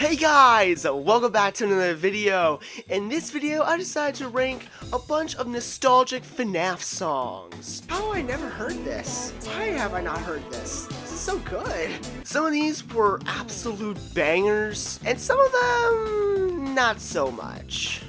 Hey guys, welcome back to another video. In this video, I decided to rank a bunch of nostalgic FNAF songs. How have I never heard this? Why have I not heard this? This is so good. Some of these were absolute bangers, and some of them, not so much.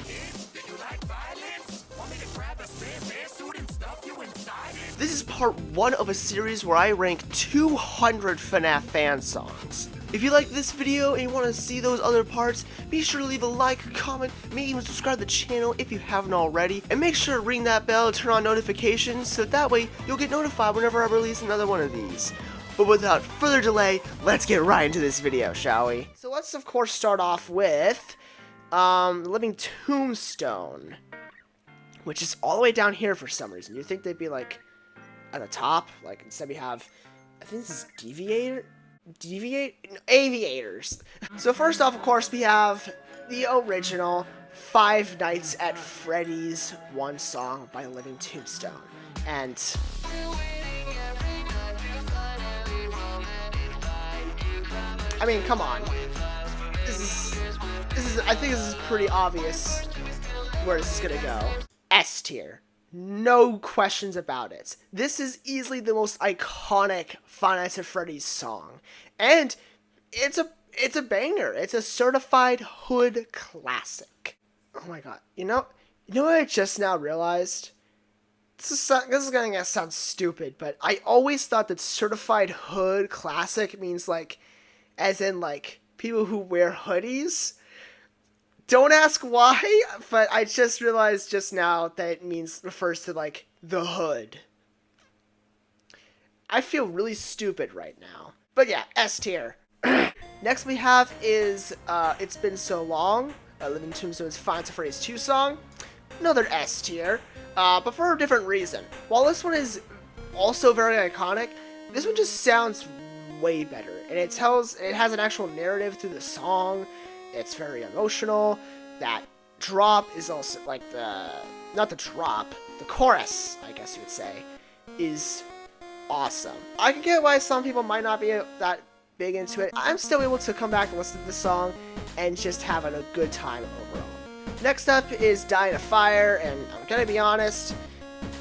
This is part 1 of a series where I rank 200 FNAF fan songs. If you like this video and you want to see those other parts, be sure to leave a like, comment, maybe even subscribe to the channel if you haven't already, and make sure to ring that bell and turn on notifications so that way you'll get notified whenever I release another one of these. But without further delay, let's get right into this video, shall we? So let's of course start off with TheLivingTombstone, which is all the way down here for some reason. You'd think they'd be like at the top, like instead we have, I think this is Aviators. So first off, of course, we have the original Five Nights at Freddy's one song by TheLivingTombstone. And I mean, come on. This is I think this is pretty obvious where this is gonna go. S tier. No questions about it. This is easily the most iconic Five Nights at Freddy's song. And it's a banger. It's a certified hood classic. Oh my god. You know what I just now realized? This is gonna sound stupid, but I always thought that certified hood classic means like, as in like people who wear hoodies. Don't ask why, but I just realized just now that it refers to like the hood. I feel really stupid right now. But yeah, S tier. Next we have is It's Been So Long, TheLivingTombstone's Five Nights at Freddy's 2 song. Another S tier, but for a different reason. While this one is also very iconic, this one just sounds way better, and it has an actual narrative through the song. It's very emotional. That drop is also like the chorus, I guess you would say, is awesome. I can get why some people might not be that big into it. I'm still able to come back and listen to the song and just having a good time overall. Next up is Die in a Fire, and I'm gonna be honest,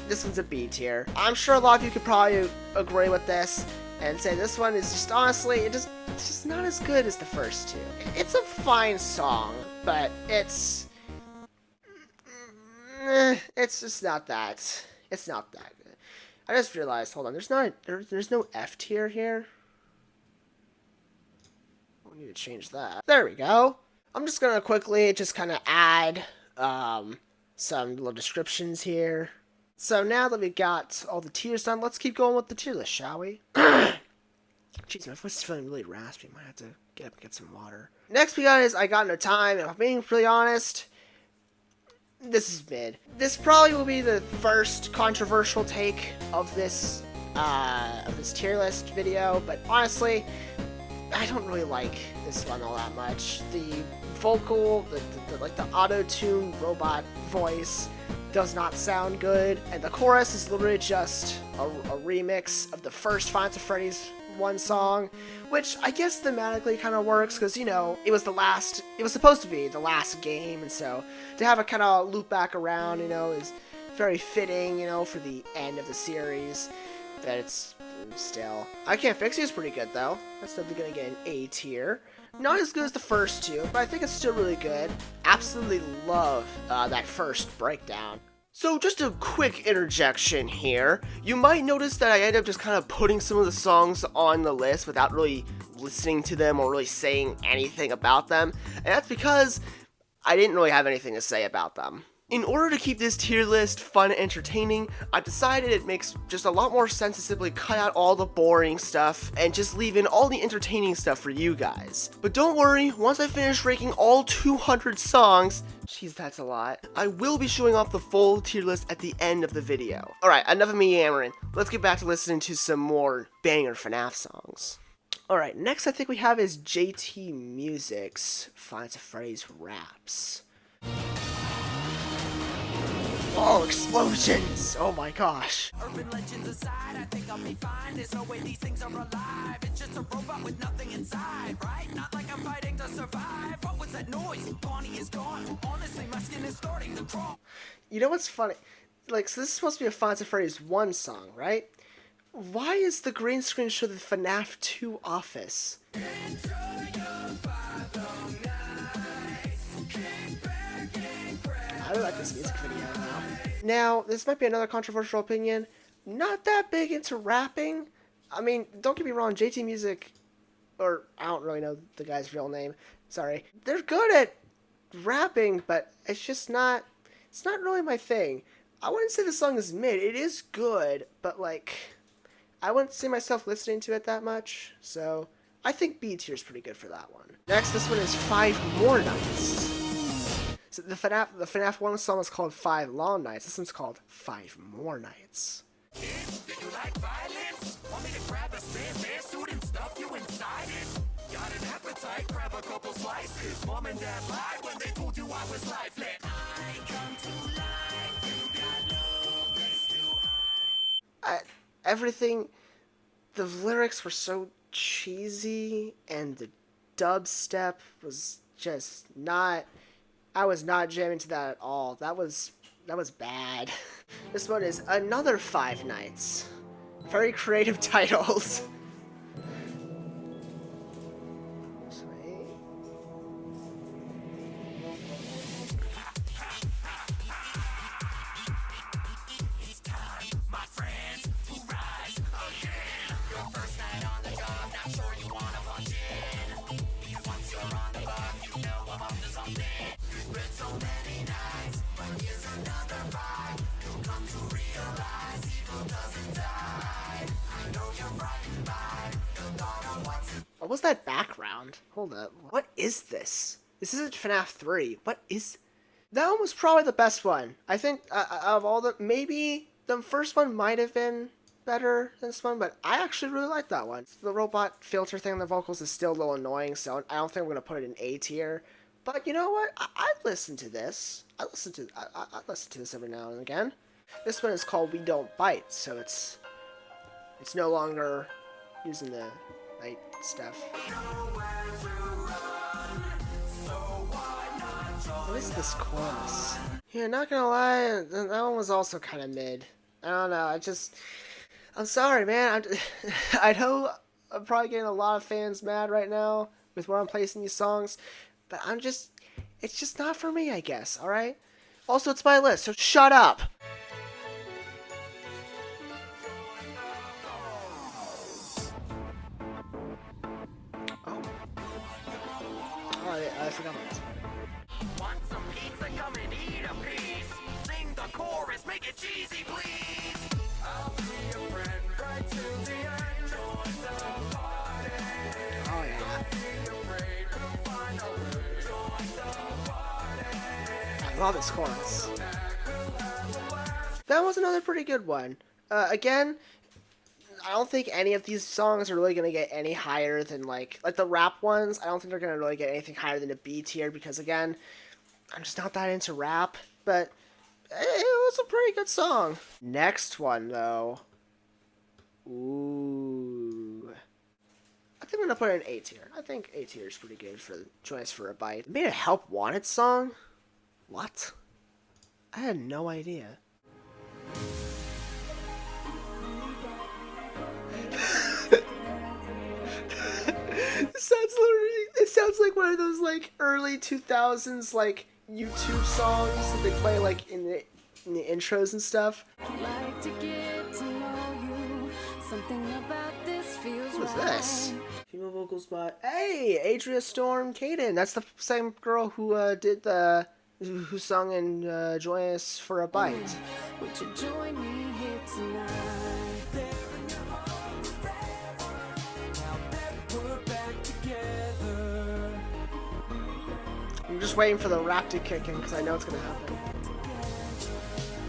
this one's a B tier. I'm sure a lot of you could probably agree with this and say this one is just honestly, it's just not as good as the first two. It's a fine song, but it's just not that. It's not that good. I just realized, hold on, there's no F tier here. We need to change that. There we go. I'm just gonna quickly just kind of add some little descriptions here. So now that we got all the tiers done, let's keep going with the tier list, shall we? Jeez, my voice is feeling really raspy. Might have to get up and get some water. Next we got is I Got No Time, and if I'm being really honest, this is mid. This probably will be the first controversial take of this tier list video, but honestly, I don't really like this one all that much. The vocal, the auto-tune robot voice does not sound good, and the chorus is literally just a remix of the first Five Nights at Freddy's one song, which I guess thematically kind of works because, you know, it was supposed to be the last game, and so to have it kind of loop back around, you know, is very fitting, you know, for the end of the series. But it's still, I Can't Fix You is pretty good though. That's definitely gonna get an A tier. Not as good as the first two, but I think it's still really good. Absolutely love that first breakdown. So just a quick interjection here. You might notice that I end up just kind of putting some of the songs on the list without really listening to them or really saying anything about them. And that's because I didn't really have anything to say about them. In order to keep this tier list fun and entertaining, I decided it makes just a lot more sense to simply cut out all the boring stuff and just leave in all the entertaining stuff for you guys. But don't worry, once I finish ranking all 200 songs, jeez, that's a lot, I will be showing off the full tier list at the end of the video. Alright, enough of me yammering. Let's get back to listening to some more banger FNAF songs. Alright, next I think we have is JT Music's Five Nights at Freddy's Raps. Oh, explosions! Oh my gosh. Urban legends aside, I think I'll be fine. There's no way these things are alive. It's just a robot with nothing inside, right? Not like I'm fighting to survive. What was that noise? Bonnie is gone. Honestly, my skin is starting to crawl. You know what's funny? Like, so this is supposed to be a Five Nights at Freddy's 1 song, right? Why is the green screen show the FNAF 2 office? I really like this music video now. Now, this might be another controversial opinion. Not that big into rapping. I mean, don't get me wrong, JT Music, or I don't really know the guy's real name, sorry. They're good at rapping, but it's just not, it's not really my thing. I wouldn't say the song is mid. It is good, but like, I wouldn't see myself listening to it that much. So I think B tier is pretty good for that one. Next, this one is 5 More Nights. So the FNAF 1 song is called 5 Long Nights. This one's called 5 More Nights. Do you like violence? Want me to grab a spare suit and stuff you inside it? Got an appetite, grab a couple slices. Mom and dad lied when they told you I was lifeless. I come to life, you got no place to hide. Everything, the lyrics were so cheesy, and the dubstep was just not, I was not jamming to that at all. That was bad. This one is another 5 Nights. Very creative titles. What was that background? Hold up. What is this? This isn't FNAF 3. What is... That one was probably the best one. I think of all the... Maybe the first one might have been better than this one, but I actually really like that one. The robot filter thing on the vocals is still a little annoying, so I don't think we're going to put it in A tier. But you know what? I listen to this. I listen to this every now and again. This one is called We Don't Bite, so it's no longer using the night stuff. What is this chorus? Yeah, not gonna lie, that one was also kind of mid. I don't know, I'm sorry, man. I know I'm probably getting a lot of fans mad right now with where I'm placing these songs, but it's just not for me, I guess, alright? Also, it's my list, so shut up! I forgot about this. Want some pizza? Come and eat a piece. Sing the chorus, make it cheesy, please. I'll be your friend right till the end. Join the party. Oh yeah. Don't be afraid, we'll find a way. Join the party. I love this chorus. That was another pretty good one. Again, I don't think any of these songs are really going to get any higher than, like the rap ones. I don't think they're going to really get anything higher than a B tier because, again, I'm just not that into rap. But it was a pretty good song. Next one, though. Ooh. I think I'm going to put it in A tier. I think A tier is pretty good for the choice for a bite. They made a Help Wanted song? What? I had no idea. It sounds like one of those like early 2000s like YouTube songs that they play like in the intros and stuff. Like to get to know you. Something about this feels What was right. this? Female vocals by Adria Storm Caden. That's the same girl who who sung in Join Us for a Bite. Would you join me here tonight? I'm just waiting for the rap to kick in because I know it's gonna happen.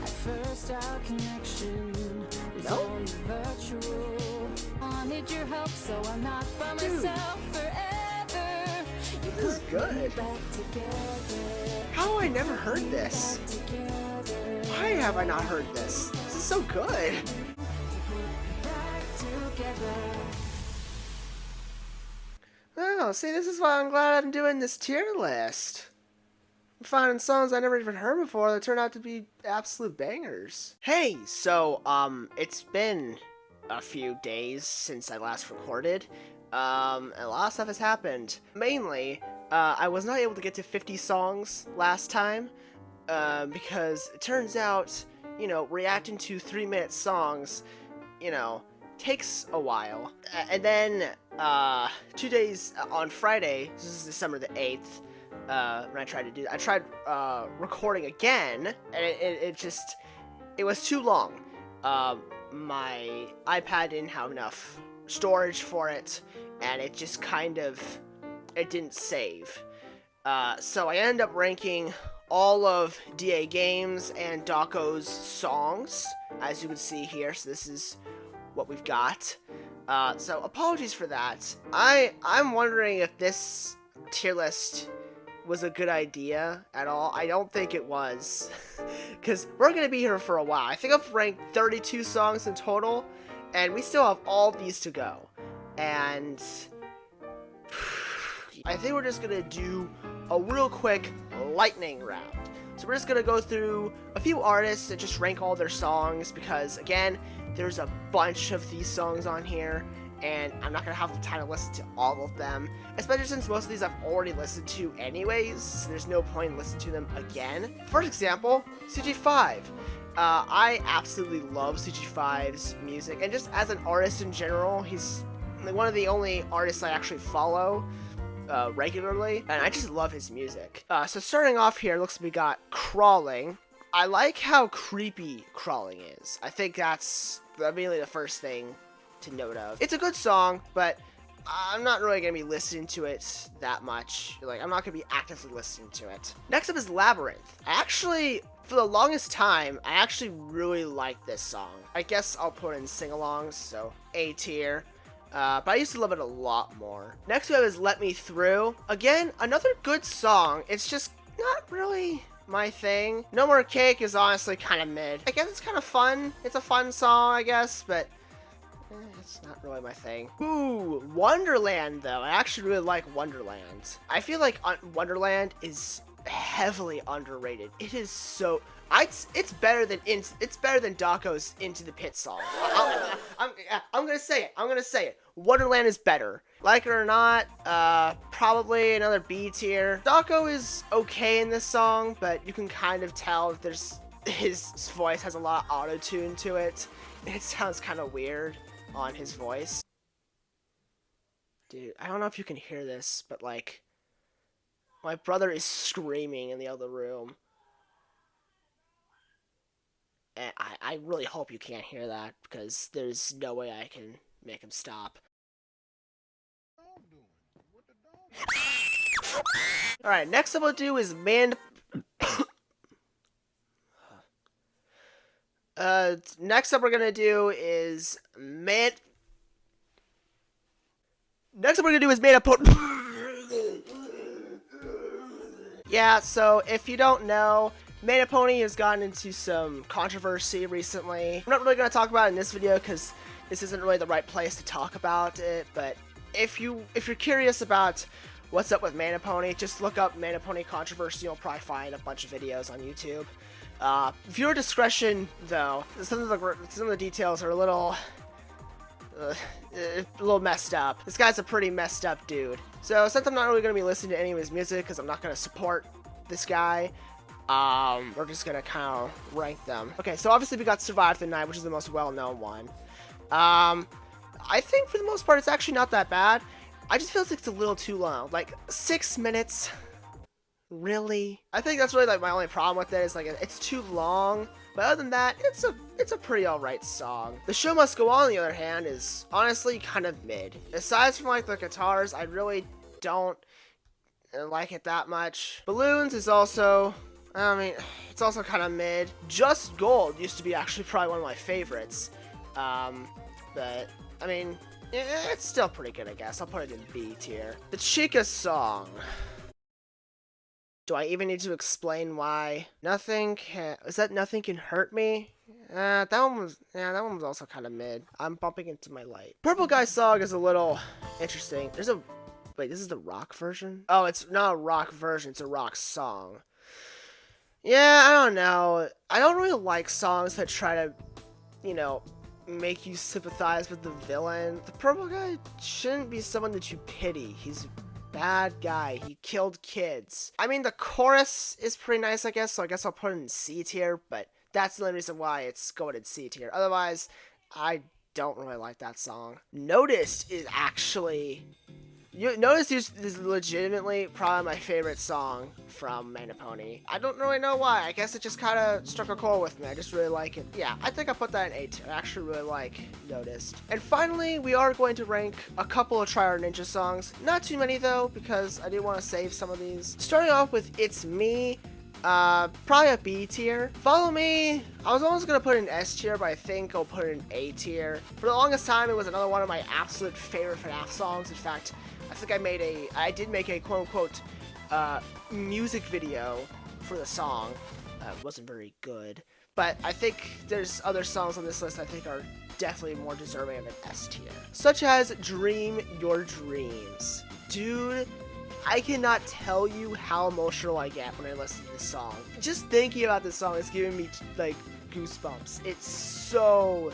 At first our connection was only virtual. I need your help so I'm not by myself forever. You This is good. How have I never heard this? Why have I not heard this? This is so good. Oh, see, this is why I'm glad I'm doing this tier list. I'm finding songs I never even heard before that turn out to be absolute bangers. Hey, so, it's been a few days since I last recorded. And a lot of stuff has happened. Mainly, I was not able to get to 50 songs last time, because it turns out, you know, reacting to 3-minute songs, you know, takes a while. And then, 2 days on Friday, this is December the 8th, when I tried recording again, and it was too long. My iPad didn't have enough storage for it, and it just it didn't save. So I ended up ranking all of DA Games and Dako's songs, as you can see here. So this is what we've got. So apologies for that. I'm wondering if this tier list was a good idea at all. I don't think it was, because we're gonna be here for a while. I think I've ranked 32 songs in total, and we still have all these to go. And I think we're just gonna do a real quick lightning round. So we're just gonna go through a few artists and just rank all their songs, because again, there's a bunch of these songs on here, and I'm not gonna have the time to listen to all of them, especially since most of these I've already listened to anyways, so there's no point in listening to them again. For example, CG5. I absolutely love CG5's music, and just as an artist in general, he's one of the only artists I actually follow regularly, and I just love his music. So starting off here, looks like we got Crawling. I like how creepy Crawling is. I think that's immediately the first thing to note of. It's a good song, but I'm not really going to be listening to it that much. Like, I'm not going to be actively listening to it. Next up is Labyrinth. For the longest time, I actually really liked this song. I guess I'll put in sing-alongs, so A tier. But I used to love it a lot more. Next we have is Let Me Through. Again, another good song. It's just not really my thing. No More Cake is honestly kind of mid. I guess it's kind of fun. It's a fun song, I guess, but it's not really my thing. Ooh, Wonderland, though. I actually really like Wonderland. I feel like Wonderland is heavily underrated. It is so... It's better than Dako's Into the Pit song. I'm gonna say it. I'm gonna say it. Wonderland is better. Like it or not, probably another B tier. Dako is okay in this song, but you can kind of tell that his voice has a lot of auto-tune to it. It sounds kind of weird on his voice. Dude, I don't know if you can hear this, but like, my brother is screaming in the other room. And I really hope you can't hear that, because there's no way I can make him stop. Alright, next up we'll do is next up we're gonna do is Mandopony. Yeah, so if you don't know, Mandopony has gotten into some controversy recently. I'm not really going to talk about it in this video because this isn't really the right place to talk about it, but if you're curious about what's up with Mandopony, just look up Mandopony controversy. You'll probably find a bunch of videos on YouTube. Viewer discretion, though. Some of the details are a little messed up. This guy's a pretty messed up dude. So since I'm not really going to be listening to any of his music because I'm not going to support this guy, we're just gonna kind of rank them. Okay, so obviously we got Survive the Night, which is the most well-known one. I think for the most part it's actually not that bad. I just feel like it's a little too long. Like, 6 minutes? Really? I think that's really like my only problem with it, is like it's too long. But other than that, it's a pretty alright song. The Show Must Go On the other hand is honestly kind of mid. Aside from like the guitars, I really don't like it that much. Balloons is also... I mean, it's also kind of mid. Just Gold used to be actually probably one of my favorites. But, I mean, It's still pretty good, I guess. I'll put it in B tier. The Chica song. Do I even need to explain why? Is that Nothing Can Hurt Me? That one was also kind of mid. I'm bumping into my light. Purple Guy song is a little interesting. Wait, this is the rock version? Oh, it's not a rock version, it's a rock song. Yeah, I don't know. I don't really like songs that try to, make you sympathize with the villain. The Purple Guy shouldn't be someone that you pity. He's a bad guy. He killed kids. I mean, the chorus is pretty nice, I guess, so I guess I'll put it in C tier, but that's the only reason why it's going in C tier. Otherwise, I don't really like that song. Noticed is actually... Notice is legitimately probably my favorite song from Mandopony. I don't really know why. I guess it just kind of struck a chord with me. I just really like it. Yeah, I think I put that in A tier. I actually really like Noticed. And finally, we are going to rank a couple of Tryhardninja songs. Not too many though, because I do want to save some of these. Starting off with It's Me. Probably a B tier. Follow Me, I was almost gonna put it in S tier, but I think I'll put it in A tier. For the longest time, it was another one of my absolute favorite FNAF songs. In fact, I think I did make a quote-unquote music video for the song. It wasn't very good, but I think there's other songs on this list I think are definitely more deserving of an S tier, such as Dream Your Dreams. Dude, I cannot tell you how emotional I get when I listen to this song. Just thinking about this song is giving me like goosebumps. It's so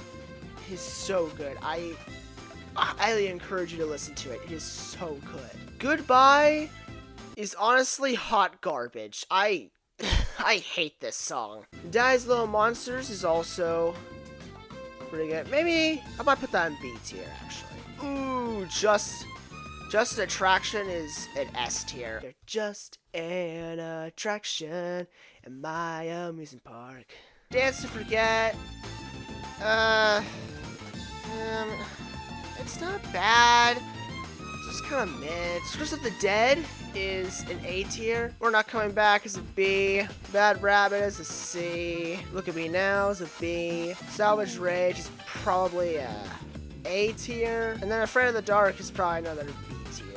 good. I highly encourage you to listen to it. It is so good. Goodbye is honestly hot garbage. I hate this song. Daddy's Little Monsters is also pretty good. Maybe I might put that in B tier actually. Ooh, Just an Attraction is an S tier. They're just an attraction in my amusement park. Dance to Forget. It's not bad. It's just kind of mid. Curse of the Dead is an A tier. We're Not Coming Back is a B. Bad Rabbit is a C. Look at Me Now is a B. Salvage Rage is probably a tier. And then Afraid of the Dark is probably another B tier.